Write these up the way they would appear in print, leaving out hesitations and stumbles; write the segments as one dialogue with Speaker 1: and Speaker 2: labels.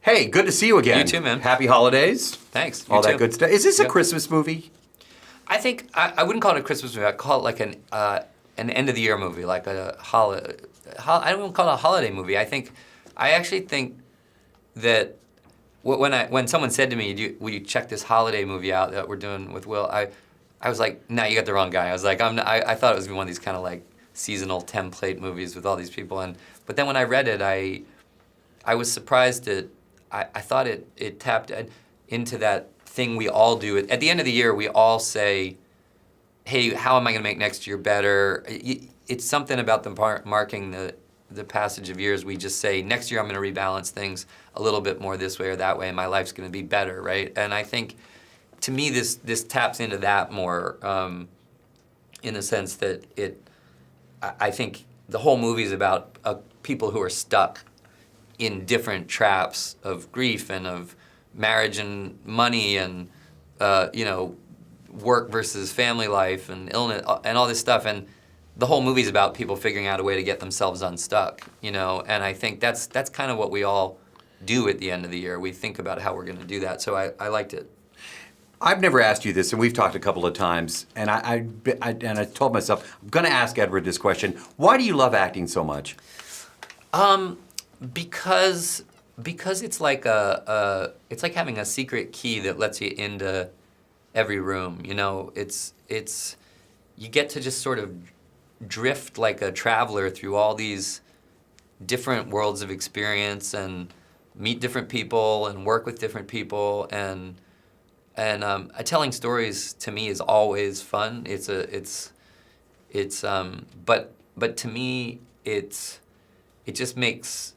Speaker 1: Hey, good to see you again.
Speaker 2: You too, man.
Speaker 1: Happy holidays.
Speaker 2: Thanks.
Speaker 1: All that good stuff. Is this a Christmas movie?
Speaker 2: I think I wouldn't call it a Christmas movie. I'd call it like an end of the year movie, like a holiday. I don't even call it a holiday movie. I actually think that when someone said to me, "Will you check this holiday movie out that we're doing with Will?" I was like, "Nah, you got the wrong guy." I was like, I thought it was one of these kind of like seasonal template movies with all these people. But then when I read it, I was surprised that I thought it tapped into that thing we all do. At the end of the year, we all say, hey, how am I going to make next year better? It's something about marking the passage of years. We just say, next year I'm going to rebalance things a little bit more this way or that way, and my life's going to be better, right? And I think, to me, this taps into that more in the sense that I think the whole movie is about people who are stuck in different traps of grief and of marriage and money and work versus family life and illness and all this stuff. And the whole movie is about people figuring out a way to get themselves unstuck, And I think that's kind of what we all do at the end of the year. We think about how we're going to do that. So I liked it.
Speaker 1: I've never asked you this, and we've talked a couple of times, and I told myself, I'm going to ask Edward this question. Why do you love acting so much?
Speaker 2: Because it's like it's like having a secret key that lets you into every room. It's you get to just sort of drift like a traveler through all these different worlds of experience and meet different people and work with different people and telling stories to me is always fun. But to me it just makes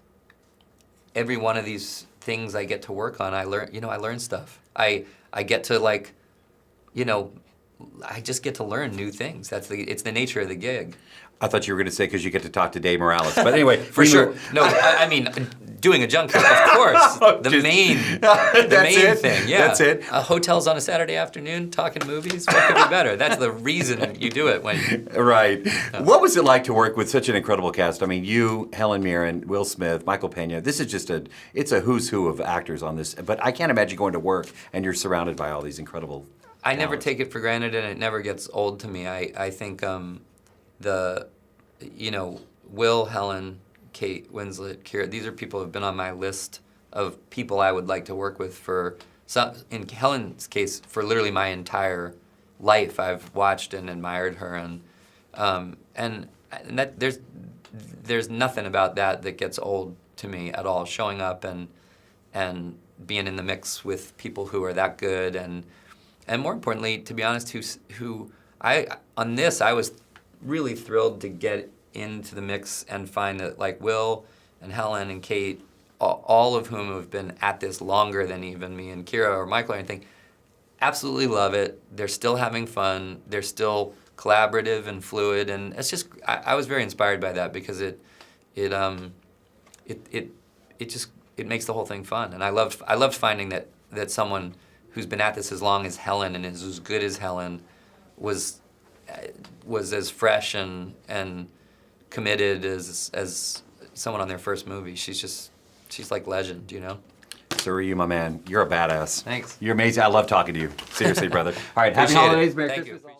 Speaker 2: every one of these things I get to work on, I learn stuff. I get to I just get to learn new things. It's the nature of the gig.
Speaker 1: I thought you were going to say because you get to talk to Dave Morales. But anyway,
Speaker 2: for sure. No, I mean, doing a junk trip, of course. The main thing, yeah.
Speaker 1: That's it.
Speaker 2: Hotels on a Saturday afternoon, talking movies. What could be better? That's the reason you do it.
Speaker 1: Right. What was it like to work with such an incredible cast? I mean, you, Helen Mirren, Will Smith, Michael Pena. This is just it's a who's who of actors on this. But I can't imagine going to work and you're surrounded by all these incredible
Speaker 2: I never take it for granted, and it never gets old to me. I think Will, Helen, Kate Winslet, Keira, these are people who have been on my list of people I would like to work with in Helen's case, for literally my entire life. I've watched and admired her, and that there's nothing about that gets old to me at all. Showing up and being in the mix with people who are that good and more importantly, to be honest, on this I was really thrilled to get into the mix and find that like Will and Helen and Kate, all of whom have been at this longer than even me and Keira or Michael or anything, absolutely love it. They're still having fun. They're still collaborative and fluid, and it's just I was very inspired by that because it makes the whole thing fun, and I loved finding that someone who's been at this as long as Helen and is as good as Helen was as fresh and committed as someone on their first movie. She's like legend,
Speaker 1: So are you, my man. You're a badass.
Speaker 2: Thanks.
Speaker 1: You're amazing. I love talking to you. Seriously, brother. All right, happy holidays. Merry
Speaker 2: Thank
Speaker 1: Christmas.
Speaker 2: You.